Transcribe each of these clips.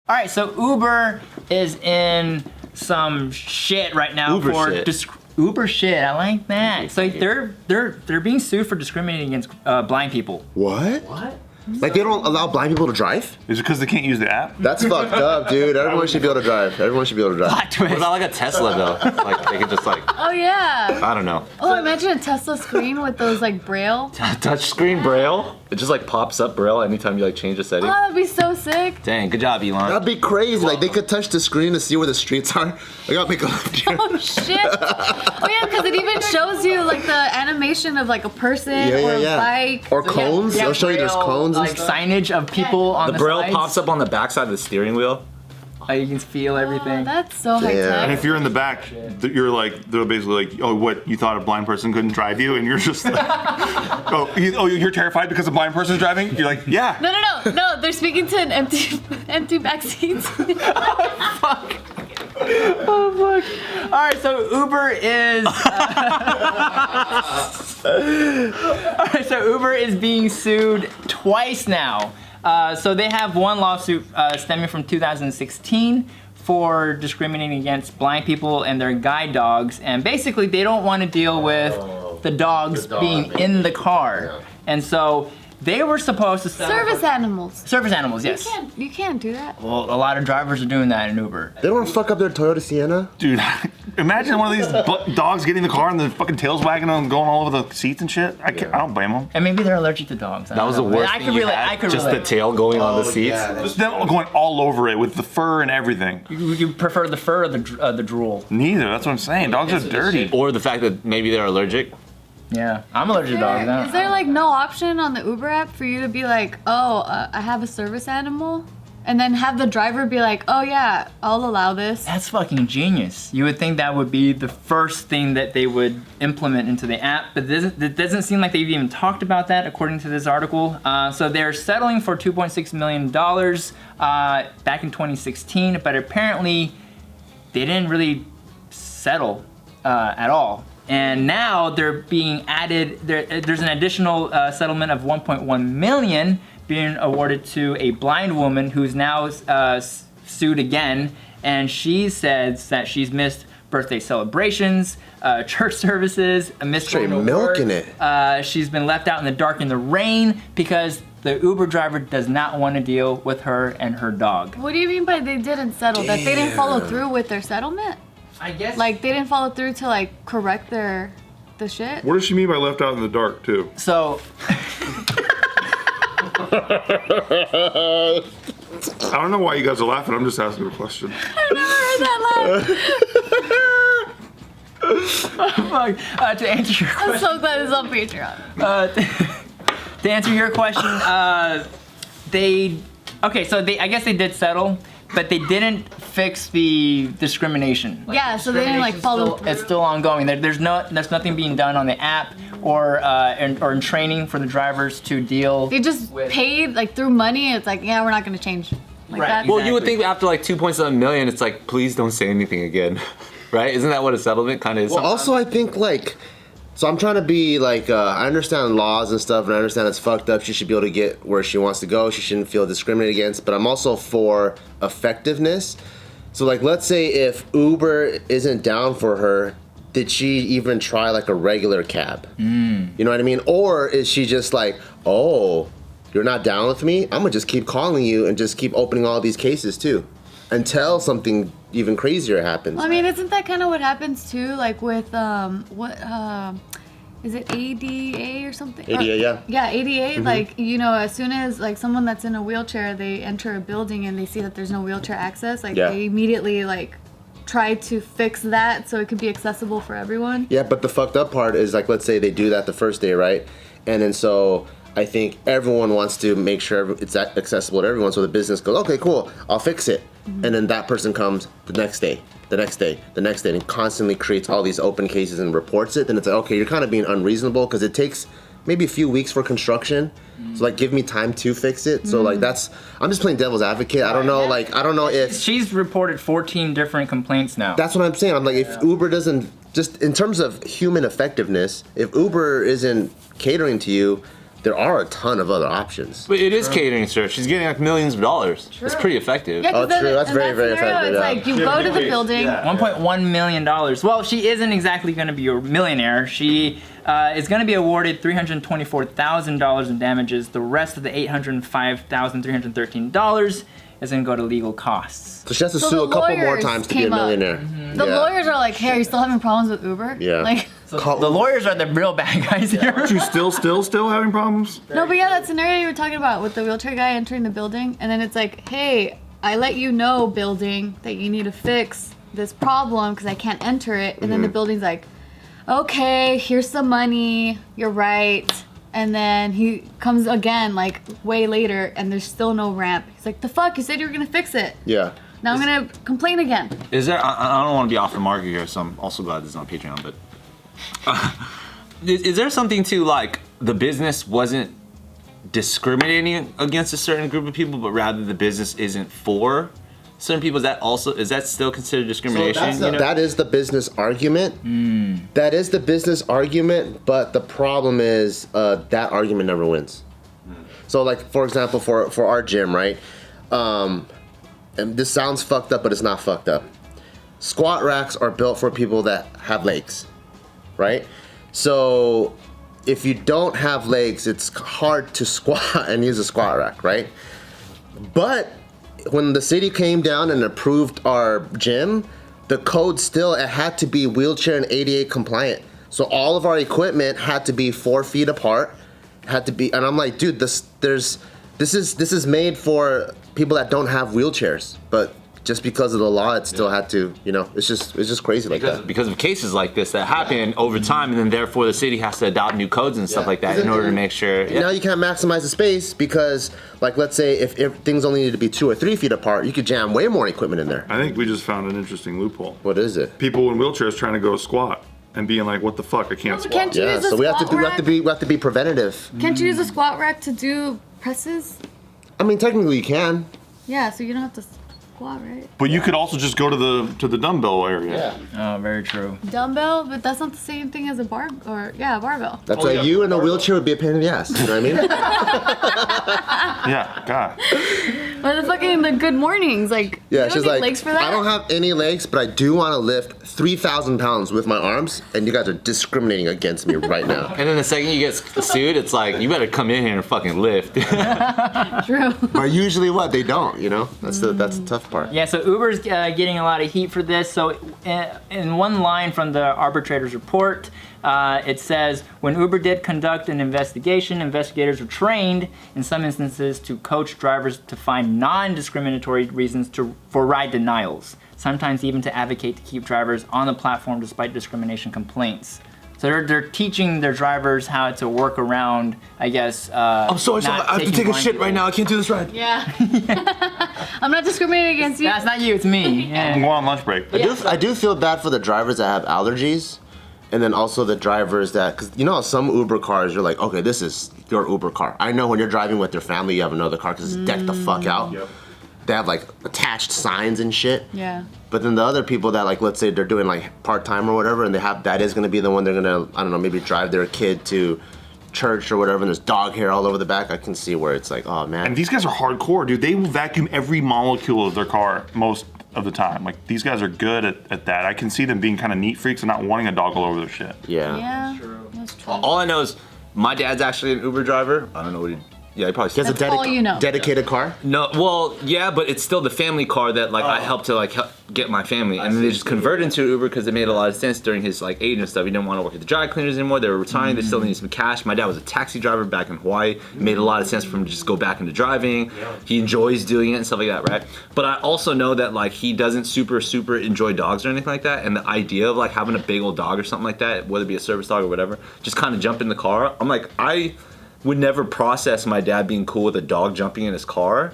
All right, so Uber is in some shit right now Uber shit. I like that. So they're being sued for discriminating against blind people. What? Like they don't allow blind people to drive? Is it because they can't use the app? That's fucked up, dude. Everyone should be able to drive. Everyone should be able to drive. Plot twist. What about like a Tesla though? Like they could just like, Oh yeah. I don't know. Oh, imagine a Tesla screen with those like braille. Touchscreen braille? It just like pops up braille anytime you like change a Oh, setting. that'd be so sick. Dang, good job, Elon. That'd be crazy. Like they could touch the screen to see where the streets are. I gotta make a left here. Oh shit. Oh yeah, because it even shows you like the animation of like a person or a bike. Or cones. They'll show you there's cones and like stuff. signage of people on the braille sides. pops up on the backside of the steering wheel. You can feel everything. Oh, that's so high Damn. tech. And if you're in the back, you're like, they're basically like, oh, what, you thought a blind person couldn't drive you? And you're just like, you're terrified because a blind person's driving? You're like, yeah. No, they're speaking to an empty back seats. Fuck. Oh fuck. All right, so Uber is. All right, so Uber is being sued twice now. So they have one lawsuit stemming from 2016 for discriminating against blind people and their guide dogs, and basically they don't want to deal with the dogs being in the car, and so they were supposed to Service animals. Service animals, yes. You can't do that. Well, a lot of drivers are doing that in Uber. They don't want to fuck up their Toyota Sienna. Dude, imagine one of these dogs getting in the car and the fucking tail's wagging and going all over the seats and shit. I don't blame them. And maybe they're allergic to dogs. That was the worst thing you had? Just the tail going on the seats? Just them going all over it with the fur and everything. You prefer the fur or the drool? Neither, that's what I'm saying. Dogs are dirty. Or the fact that maybe they're allergic. Yeah, I'm allergic to dogs. Is there like no option on the Uber app for you to be like, oh, I have a service animal? And then have the driver be like, oh yeah, I'll allow this. That's fucking genius. You would think that would be the first thing that they would implement into the app, but it doesn't seem like they've even talked about that according to this article. So they're settling for $2.6 million back in 2016, but apparently they didn't really settle at all. And now they're being added, there's an additional settlement of 1.1 million being awarded to a blind woman who's now sued again, and she says that she's missed birthday celebrations, church services, missed Straight going to milking work. it. She's been left out in the dark in the rain because the Uber driver does not want to deal with her and her dog. What do you mean by they didn't settle? That they didn't follow through with their settlement? I guess. Like they didn't follow through to like correct the shit? What does she mean by left out in the dark, too? So. I don't know why you guys are laughing. I'm just asking a question. I've never heard that laugh. Fuck. To answer your I'm question. so glad it's on Patreon. To answer your question, I guess they did settle, but they didn't fix the discrimination. Yeah, so they didn't like follow through. It's still ongoing. There's nothing being done on the app or in training for the drivers to deal. They just paid like through money. It's like, yeah, we're not gonna change. Like Right. that. Well, you would think after like 2.7 million, it's like, please don't say anything again. Right? Isn't that what a settlement kind of is? Well, also I think like, so I'm trying to be like, I understand laws and stuff, and I understand it's fucked up. She should be able to get where she wants to go. She shouldn't feel discriminated against. But I'm also for effectiveness. So like, let's say if Uber isn't down for her, did she even try like a regular cab? You know what I mean? Or is she just like, oh, you're not down with me? I'm gonna just keep calling you and just keep opening all these cases too, until something even crazier happens. Well, I mean, isn't that kind of what happens too? Like with is it ADA or something? ADA, yeah. Yeah, ADA. Like, you know, as soon as like someone that's in a wheelchair, they enter a building and they see that there's no wheelchair access, like they immediately like try to fix that so it could be accessible for everyone. Yeah, but the fucked up part is like, let's say they do that the first day, right? And then so I think everyone wants to make sure it's accessible to everyone. So the business goes, okay, cool, I'll fix it. And then that person comes the next day, the next day, the next day, and constantly creates all these open cases and reports it. Then it's like, okay, you're kind of being unreasonable because it takes maybe a few weeks for construction. So like, give me time to fix it. So like, I'm just playing devil's advocate. I don't know, like, I don't know if She's reported 14 different complaints now. that's what I'm saying. I'm like, if Uber doesn't, just in terms of human effectiveness, if Uber isn't catering to you, there are a ton of other options. But it is catering to her. She's getting like millions of dollars. It's pretty effective. Yeah, 'cause Oh, then true. That's in very, that very scenario, effective, It's yeah. like you go to the building. $1.1 million. Well, she isn't exactly going to be a millionaire. She is going to be awarded $324,000 in damages. The rest of the $805,313 is going to go to legal costs. So she has to So sue the a couple more lawyers times to be a came up. millionaire. The Yeah. lawyers are like, "Hey, are you still having problems with Uber?" Yeah. Like, So the lawyers are the real bad guys here. Aren't you still having problems? no, but yeah, that scenario you were talking about with the wheelchair guy entering the building, and then it's like, "Hey, I let you know, building, that you need to fix this problem because I can't enter it," and then the building's like, "Okay, here's some money. You're right." And then he comes again, like way later, and there's still no ramp. He's like, "The fuck? You said you were gonna fix it. Yeah. Now I'm gonna complain again." Is there? I don't want to be off the market here, so I'm also glad this is on Patreon. But is there something to like the business wasn't discriminating against a certain group of people, but rather the business isn't for certain people? Is that still considered discrimination? That is the business argument. That is the business argument, but the problem is that argument never wins. So, like, for example, for our gym, right? And this sounds fucked up, but it's not fucked up. Squat racks are built for people that have legs, right? So if you don't have legs, it's hard to squat and use a squat rack, right? But when the city came down and approved our gym, the code still, it had to be wheelchair and ADA compliant. So all of our equipment had to be 4 feet apart, had to be, and I'm like, dude, this is made for people that don't have wheelchairs, but just because of the law, it still had to, it's just crazy like that. Because of cases like this that happen over time, and then therefore the city has to adopt new codes and stuff like that in order to make sure. Now you can't maximize the space because, like, let's say if things only need to be 2 or 3 feet apart, you could jam way more equipment in there. I think we just found an interesting loophole. What is it? People in wheelchairs trying to go squat and being like, "What the fuck? I can't No, but squat." can't you Yeah, use a so we have squat rack? to be preventative. Can't you use a squat rack to do presses? I mean, technically you can. Yeah, so you don't have to squat, right? But you could also just go to the dumbbell area. Oh, very true. Dumbbell, but that's not the same thing as a barbell. That's why you in a wheelchair would be a pain in the ass. You know what I mean? Yeah, God. But the good mornings, like, Yeah, you don't she's need like, legs for that? I don't have any legs, but I do want to lift 3,000 pounds with my arms, and you guys are discriminating against me right now. And then the second you get sued, it's like you better come in here and fucking lift. True. But usually, what they don't, that's the tough part. Yeah, so Uber's getting a lot of heat for this. So in one line from the arbitrator's report, it says, when Uber did conduct an investigation, investigators were trained in some instances to coach drivers to find non-discriminatory reasons for ride denials, sometimes even to advocate to keep drivers on the platform despite discrimination complaints. So they're teaching their drivers how to work around, I guess. I'm sorry, I have to take a shit right now. I can't do this ride. Yeah. I'm not discriminating against you. That's not you, it's me. I'm Yeah. going on lunch break. I do feel bad for the drivers that have allergies, and then also the drivers that, because some Uber cars, you're like, okay, this is your Uber car. I know when you're driving with your family, you have another car because it's decked the fuck out. Yep. They have like attached signs and shit. Yeah. But then the other people that, like, let's say they're doing like part-time or whatever, and that is gonna be the one they're gonna, I don't know, maybe drive their kid to church or whatever, and there's dog hair all over the back. I can see where it's like, oh man. And these guys are hardcore, dude. They will vacuum every molecule of their car most of the time. Like, these guys are good at that. I can see them being kind of neat freaks and not wanting a dog all over their shit. Yeah. Yeah. That's true. All I know is my dad's actually an Uber driver. I don't know what he. Yeah, he probably. He has a That's all you know. dedicated car. No, well, yeah, but it's still the family car that I helped to help get my family, and then they just converted into Uber because it made a lot of sense during his age and stuff. He didn't want to work at the dry cleaners anymore. They were retiring. They still needed some cash. My dad was a taxi driver back in Hawaii. It made a lot of sense for him to just go back into driving. He enjoys doing it and stuff like that, right? But I also know that he doesn't super enjoy dogs or anything like that, and the idea of having a big old dog or something like that, whether it be a service dog or whatever, just kind of jump in the car. I'm like, I would never process my dad being cool with a dog jumping in his car,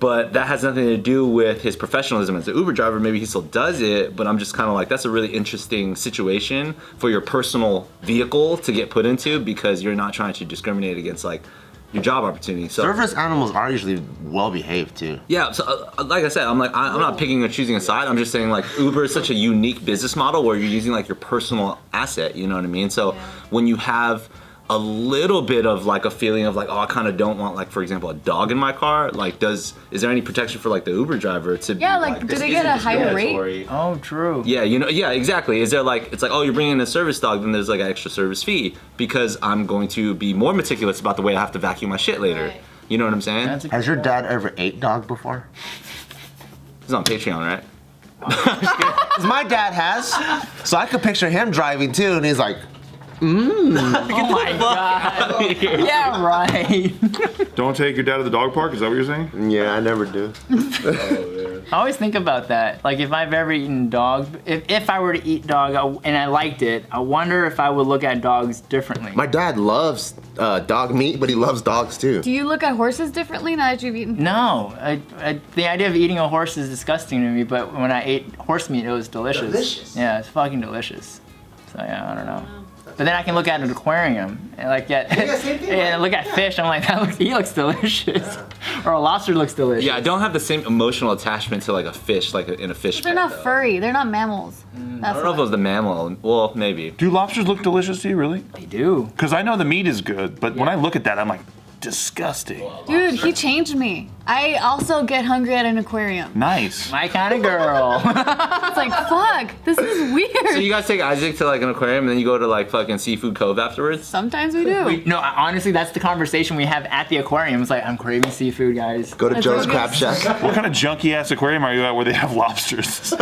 but that has nothing to do with his professionalism as an Uber driver. Maybe he still does it, but I'm just kind of like, that's a really interesting situation for your personal vehicle to get put into because you're not trying to discriminate against your job opportunity. So Service animals are usually well behaved too. yeah, so like I said, I'm not picking or choosing a side. I'm just saying Uber is such a unique business model where you're using your personal asset. You know what I mean? So when you have a little bit of like a feeling of like, oh, I kind of don't want like, for example, a dog in my car. Like, is there any protection for like the Uber driver to? Yeah, be, like, do this they get isn't a higher rate? discriminatory? Oh, true. Yeah, yeah, exactly. Is there like, it's like, oh, you're bringing in a service dog, then there's like an extra service fee because I'm going to be more meticulous about the way I have to vacuum my shit later. Right. You know what I'm saying? That's a Has your dad ever ate dog before? It's on Patreon, right? 'Cause my dad has. So I could picture him driving too, and he's like, Oh my god. Yeah, right. Don't take your dad to the dog park. Is that what you're saying? yeah, I never do. I always think about that. Like if I've ever eaten dog, if I were to eat dog and I liked it, I wonder if I would look at dogs differently. My dad loves dog meat, but he loves dogs too. Do you look at horses differently now that you've eaten? No, the idea of eating a horse is disgusting to me, but when I ate horse meat, it was delicious. Delicious. Yeah, it's fucking delicious. So yeah, I don't know. But then I can look at an aquarium and like same thing, and look at fish. I'm like, he looks delicious, or a lobster looks delicious. Yeah, I don't have the same emotional attachment to like a fish, like in a fish. They're pet, not though. furry. They're not mammals. I don't know if it was the mammal. Well, maybe. Do lobsters look delicious to you, really? They do. Because I know the meat is good, but when I look at that, I'm like, disgusting. Dude, he changed me. I also get hungry at an aquarium. Nice. My kind of girl. It's like, fuck, this is weird. So you guys take Isaac to like an aquarium and then you go to like fucking Seafood Cove afterwards? Sometimes we do. No, honestly, that's the conversation we have at the aquarium. It's like, I'm craving seafood, guys. Go to Let's Joe's go Crab get- Shack. What kind of junky ass aquarium are you at where they have lobsters?